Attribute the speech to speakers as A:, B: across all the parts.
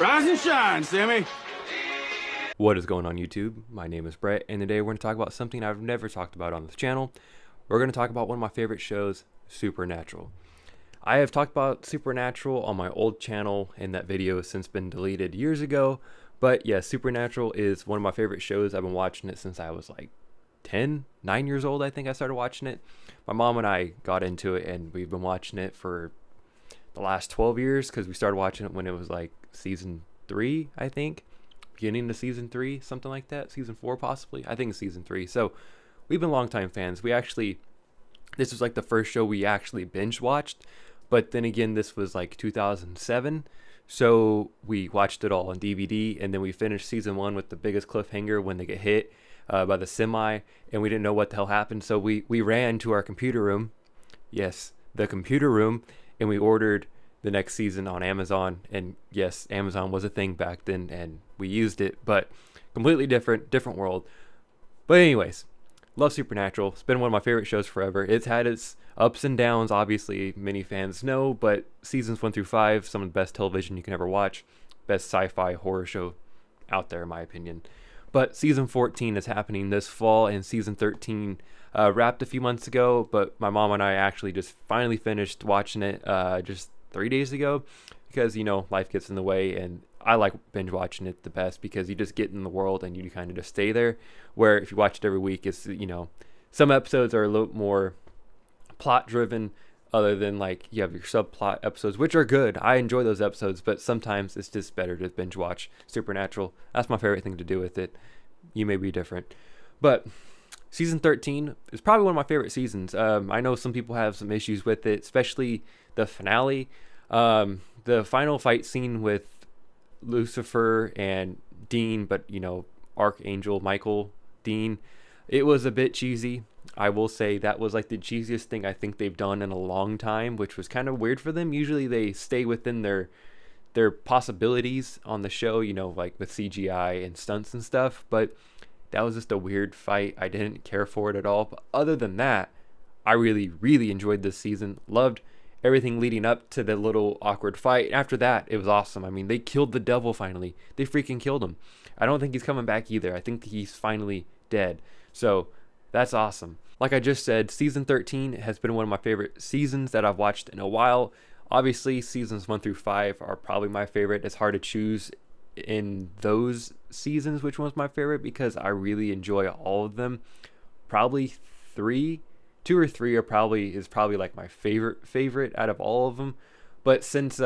A: Rise and shine, Sammy.
B: What is going on YouTube? My name is Brett, and today we're going to talk about something I've never talked about on this channel. We're going to talk about one of my favorite shows, Supernatural. I have talked about Supernatural on my old channel, and that video has since been deleted years ago. But yeah, Supernatural is one of my favorite shows. I've been watching it since I was like 9 years old, I think I started watching it. My mom and I got into it, and we've been watching it for the last 12 years because we started watching it when it was like season 3, I think. Beginning to season 3, something like that. Season 4 possibly. I think it's season 3. So we've been longtime fans. This was like the first show we actually binge watched. But then again, this was like 2007. So we watched it all on DVD, and then we finished season 1 with the biggest cliffhanger when they get hit by the semi, and we didn't know what the hell happened. So we ran to our computer room. Yes, the computer room, and we ordered the next season on Amazon. And yes, Amazon was a thing back then, and we used it, but completely different world. But anyways, love Supernatural. It's been one of my favorite shows forever. It's had its ups and downs, obviously many fans know, but seasons 1 through 5, some of the best television you can ever watch. Best sci-fi horror show out there, in my opinion. But season 14 is happening this fall, and season 13 wrapped a few months ago, but my mom and I actually just finally finished watching it just 3 days ago because, you know, life gets in the way, and I like binge watching it the best because you just get in the world and you kind of just stay there, where if you watch it every week, it's, you know, some episodes are a little more plot driven, other than like you have your subplot episodes, which are good. I enjoy those episodes, but sometimes it's just better to binge watch Supernatural. That's my favorite thing to do with it. You may be different, but season 13 is probably one of my favorite seasons. I know some people have some issues with it, especially the finale. The final fight scene with Lucifer and Dean, but you know, Archangel Michael Dean, it was a bit cheesy. I will say that was like the cheesiest thing I think they've done in a long time, which was kind of weird for them. Usually they stay within their possibilities on the show, you know, like with CGI and stunts and stuff, but that was just a weird fight. I didn't care for it at all. But other than that, I really enjoyed this season. Loved everything leading up to the little awkward fight. After that, it was awesome. I mean, they killed the devil finally. They freaking killed him. I don't think he's coming back either. I think he's finally dead. So that's awesome. Like I just said, season 13 has been one of my favorite seasons that I've watched in a while. Obviously, seasons 1 through 5 are probably my favorite. It's hard to choose in those seasons which one's my favorite because I really enjoy all of them. Probably 2 or 3 is probably like my favorite out of all of them. But since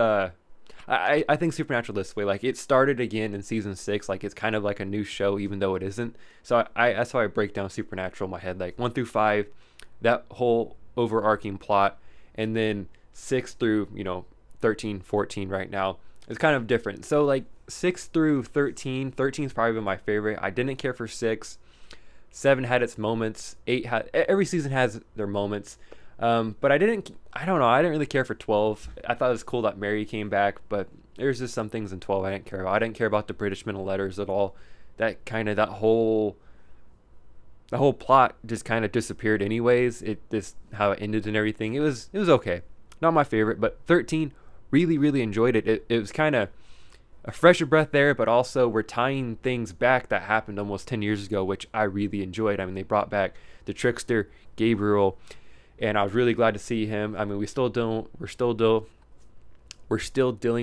B: I think Supernatural this way, like it started again in season 6, like it's kind of like a new show even though it isn't. So I that's how I break down Supernatural in my head, like 1 through 5, that whole overarching plot, and then 6 through, you know, 13, 14 right now is kind of different. So like 6 through 13 is probably my favorite. I didn't care for 6. 7 had its moments. 8 had, every season has their moments. But I don't know. I didn't really care for 12. I thought it was cool that Mary came back, but there's just some things in 12 I didn't care about. I didn't care about the British Middle Letters at all. That whole plot just kind of disappeared anyways. It just how it ended and everything. It was okay. Not my favorite, but 13 really enjoyed it. It was kind of a fresher breath there, but also we're tying things back that happened almost 10 years ago, which I really enjoyed. I mean, they brought back the trickster Gabriel, and I was really glad to see him. I mean, we're still dealing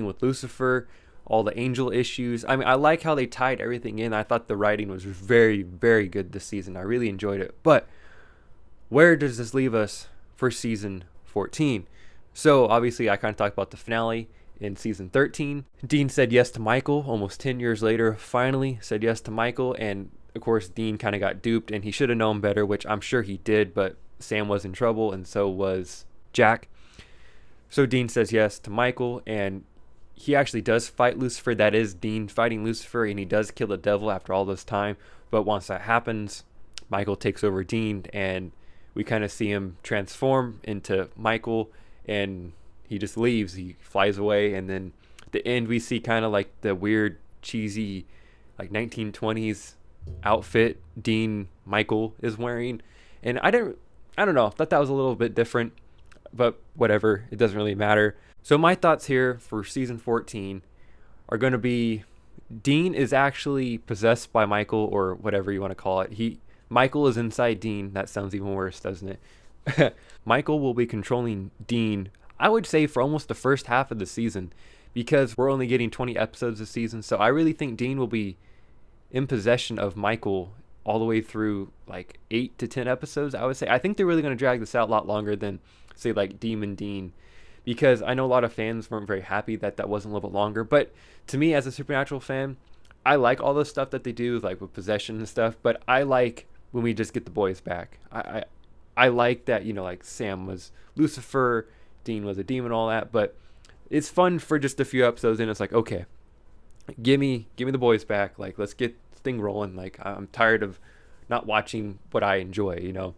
B: with Lucifer, all the angel issues. I mean, I like how they tied everything in. I thought the writing was very good this season. I really enjoyed it. But where does this leave us for season 14? So obviously I kind of talked about the finale in season 13. Dean said yes to Michael almost 10 years later, finally said yes to Michael. And of course, Dean kind of got duped, and he should have known better, which I'm sure he did, but Sam was in trouble, and so was Jack. So Dean says yes to Michael, and he actually does fight Lucifer. That is Dean fighting Lucifer, and he does kill the devil after all this time. But once that happens, Michael takes over Dean, and we kind of see him transform into Michael, and he just leaves. He flies away, and then at the end we see kind of like the weird cheesy like 1920s outfit Dean Michael is wearing, and I don't know, I thought that was a little bit different, but whatever, it doesn't really matter. So my thoughts here for season 14 are going to be Dean is actually possessed by Michael, or whatever you want to call it. Michael is inside Dean. That sounds even worse, doesn't it? Michael will be controlling Dean, I would say, for almost the first half of the season, because we're only getting 20 episodes this season. So I really think Dean will be in possession of Michael all the way through like 8 to 10 episodes, I would say. I think they're really going to drag this out a lot longer than, say, like Demon Dean, because I know a lot of fans weren't very happy that that wasn't a little bit longer. But to me, as a Supernatural fan, I like all the stuff that they do, like with possession and stuff, but I like when we just get the boys back. I like that, you know, like Sam was Lucifer, Dean was a demon, all that, but it's fun for just a few episodes, and it's like, okay, give me the boys back. Like, let's get this thing rolling. Like, I'm tired of not watching what I enjoy, you know.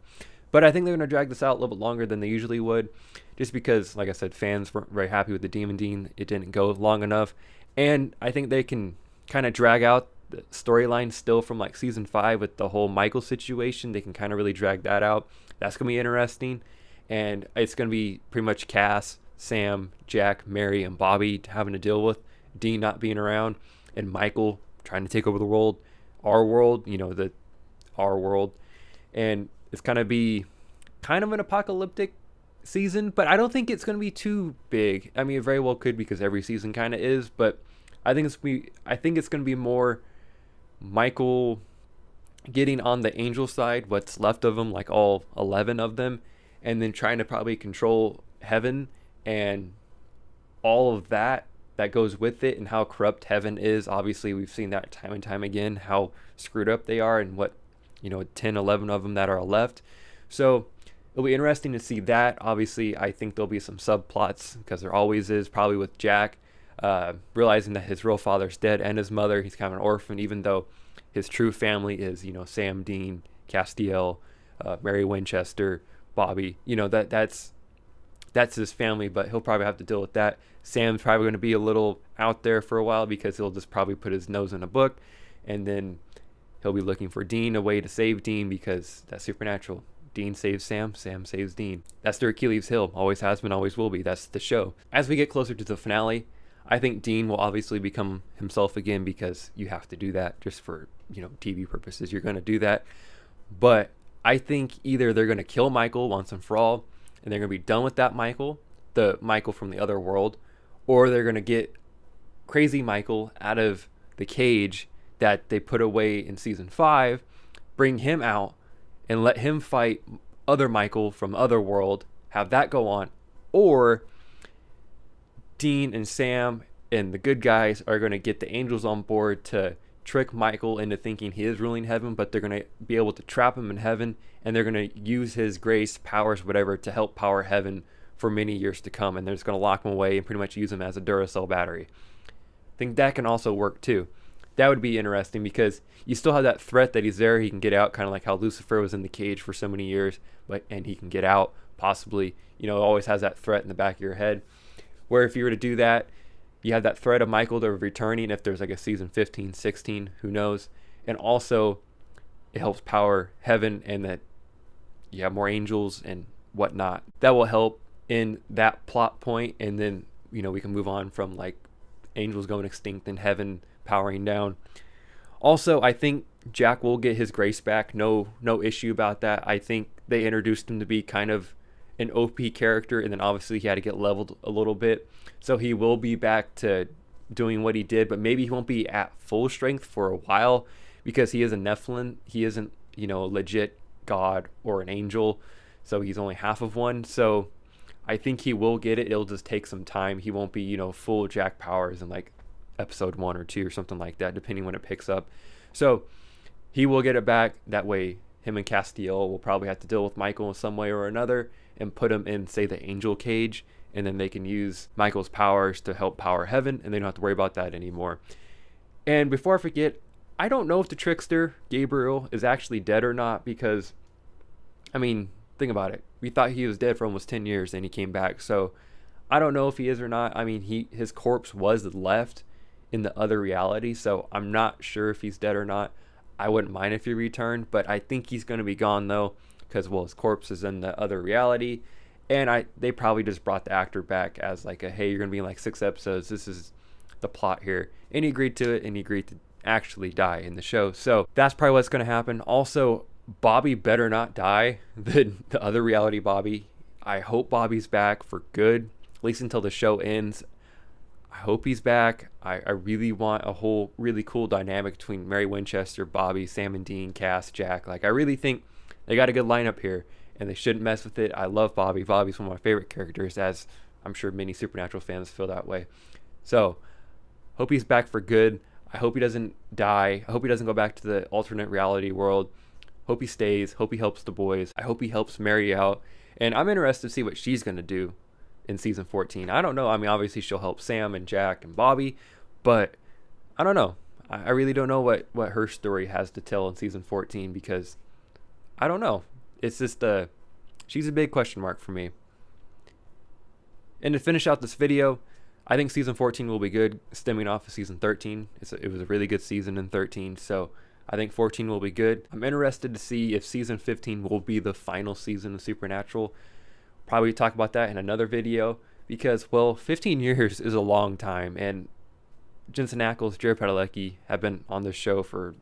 B: But I think they're going to drag this out a little bit longer than they usually would, just because, like I said, fans weren't very happy with the Demon Dean. It didn't go long enough. And I think they can kind of drag out the storyline still from like season 5 with the whole Michael situation. They can kind of really drag that out. That's going to be interesting. And it's going to be pretty much Cass, Sam, Jack, Mary, and Bobby having to deal with Dean not being around, and Michael trying to take over the world, our world, you know, our world. And it's going to be kind of an apocalyptic season, but I don't think it's going to be too big. I mean, it very well could, because every season kind of is, but I think it's going to be more Michael getting on the angel side, what's left of them, like all 11 of them, and then trying to probably control heaven and all of that goes with it, and how corrupt heaven is. Obviously, we've seen that time and time again, how screwed up they are, and what, you know, 10, 11 of them that are left. So it'll be interesting to see that. Obviously, I think there'll be some subplots, because there always is, probably with Jack realizing that his real father's dead, and his mother, he's kind of an orphan, even though his true family is, you know, Sam, Dean, Castiel, Mary Winchester, Bobby. You know, that's his family, but he'll probably have to deal with that. Sam's probably going to be a little out there for a while, because he'll just probably put his nose in a book, and then he'll be looking for Dean, a way to save Dean, because that's Supernatural. Dean saves Sam, Sam saves Dean. That's their Achilles heel. Always has been, always will be. That's the show. As we get closer to the finale, I think Dean will obviously become himself again, because you have to do that just for, you know, TV purposes. You're going to do that. But I think either they're going to kill Michael once and for all, and they're going to be done with that Michael, the Michael from the other world, or they're going to get crazy Michael out of the cage that they put away in season 5, bring him out, and let him fight other Michael from other world, have that go on. Or Dean and Sam and the good guys are going to get the angels on board to trick Michael into thinking he is ruling heaven, but they're going to be able to trap him in heaven, and they're going to use his grace, powers, whatever, to help power heaven for many years to come. And they're just going to lock him away and pretty much use him as a Duracell battery. I think that can also work too. That would be interesting, because you still have that threat that he's there, he can get out, kind of like how Lucifer was in the cage for so many years, and he can get out, possibly. You know, always has that threat in the back of your head. Where if you were to do that, you have that threat of Michael to returning if there's like a season 15, 16, who knows. And also, it helps power heaven, and that you have more angels and whatnot. That will help in that plot point, and then, you know, we can move on from like angels going extinct and heaven powering down. Also, I think Jack will get his grace back. No issue about that. I think they introduced him to be kind of an OP character, and then obviously he had to get leveled a little bit. So he will be back to doing what he did, but maybe he won't be at full strength for a while, because he is a Nephilim. He isn't, you know, a legit god or an angel, so he's only half of one. So I think he will get it. It'll just take some time. He won't be, you know, full Jack powers in like episode 1 or 2 or something like that, depending when it picks up. So he will get it back. That way him and Castiel will probably have to deal with Michael in some way or another, and put him in, say, the angel cage, and then they can use Michael's powers to help power heaven, and they don't have to worry about that anymore. And before I forget, I don't know if the trickster Gabriel is actually dead or not, because, I mean, think about it. We thought he was dead for almost 10 years, and he came back. So I don't know if he is or not. I mean, his corpse was left in the other reality, so I'm not sure if he's dead or not. I wouldn't mind if he returned, but I think he's going to be gone, though, because, well, his corpse is in the other reality. And they probably just brought the actor back as like a, hey, you're going to be in like 6 episodes. This is the plot here, and he agreed to it, and he agreed to actually die in the show. So that's probably what's going to happen. Also, Bobby better not die than the other reality Bobby. I hope Bobby's back for good, at least until the show ends. I hope he's back. I really want a whole really cool dynamic between Mary Winchester, Bobby, Sam and Dean, Cass, Jack. Like, I really think they got a good lineup here, and they shouldn't mess with it. I love Bobby. Bobby's one of my favorite characters, as I'm sure many Supernatural fans feel that way. So, hope he's back for good. I hope he doesn't die. I hope he doesn't go back to the alternate reality world. Hope he stays. Hope he helps the boys. I hope he helps Mary out. And I'm interested to see what she's going to do in season 14. I don't know. I mean, obviously she'll help Sam and Jack and Bobby, but I don't know. I really don't know what her story has to tell in season 14, because I don't know. It's just she's a big question mark for me. And to finish out this video, I think season 14 will be good, stemming off of season 13. It was a really good season in 13, so I think 14 will be good. I'm interested to see if season 15 will be the final season of Supernatural. Probably talk about that in another video, because, well, 15 years is a long time, and Jensen Ackles, Jared Padalecki have been on this show for,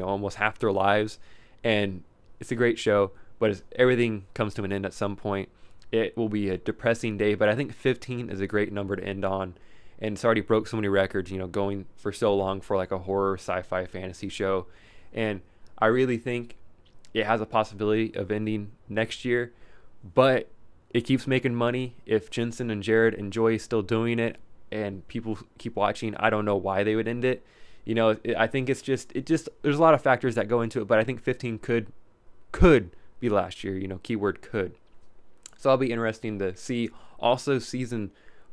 B: almost half their lives, and it's a great show, but as everything comes to an end at some point, it will be a depressing day. But I think 15 is a great number to end on, and it's already broke so many records, going for so long for like a horror, sci-fi, fantasy show, and I really think it has a possibility of ending next year, but it keeps making money. If Jensen and Jared enjoy still doing it and people keep watching, I don't know why they would end it. I think it's just there's a lot of factors that go into it, but I think 15 could be last year, keyword could. So I'll be interesting to see. Also, season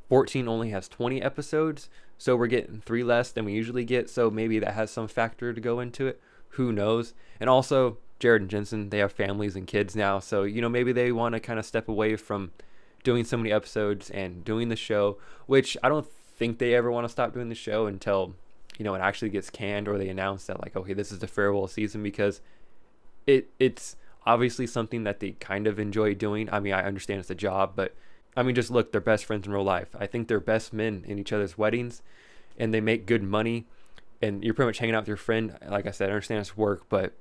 B: 14 only has 20 episodes, so we're getting 3 less than we usually get, so maybe that has some factor to go into it. Who knows? And also, Jared and Jensen, they have families and kids now, so maybe they want to kind of step away from doing so many episodes and doing the show, which I don't think they ever want to stop doing the show until it actually gets canned, or they announce that, like, okay, this is the farewell season, because it's obviously something that they kind of enjoy doing. I mean, I understand it's a job, but I mean, just look, they're best friends in real life. I think they're best men in each other's weddings, and they make good money, and you're pretty much hanging out with your friend. Like I said, I understand it's work, but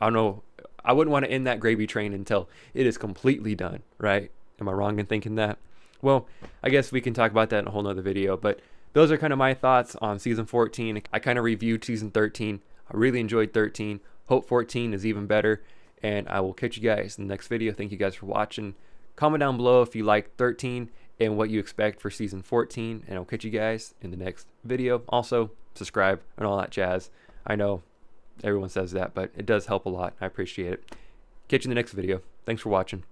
B: I don't know. I wouldn't want to end that gravy train until it is completely done, right? Am I wrong in thinking that? Well, I guess we can talk about that in a whole nother video, but those are kind of my thoughts on season 14. I kind of reviewed season 13. I really enjoyed 13. Hope 14 is even better, and I will catch you guys in the next video. Thank you guys for watching. Comment down below if you like 13 and what you expect for season 14, and I'll catch you guys in the next video. Also, subscribe and all that jazz. I know everyone says that, but it does help a lot. I appreciate it. Catch you in the next video. Thanks for watching.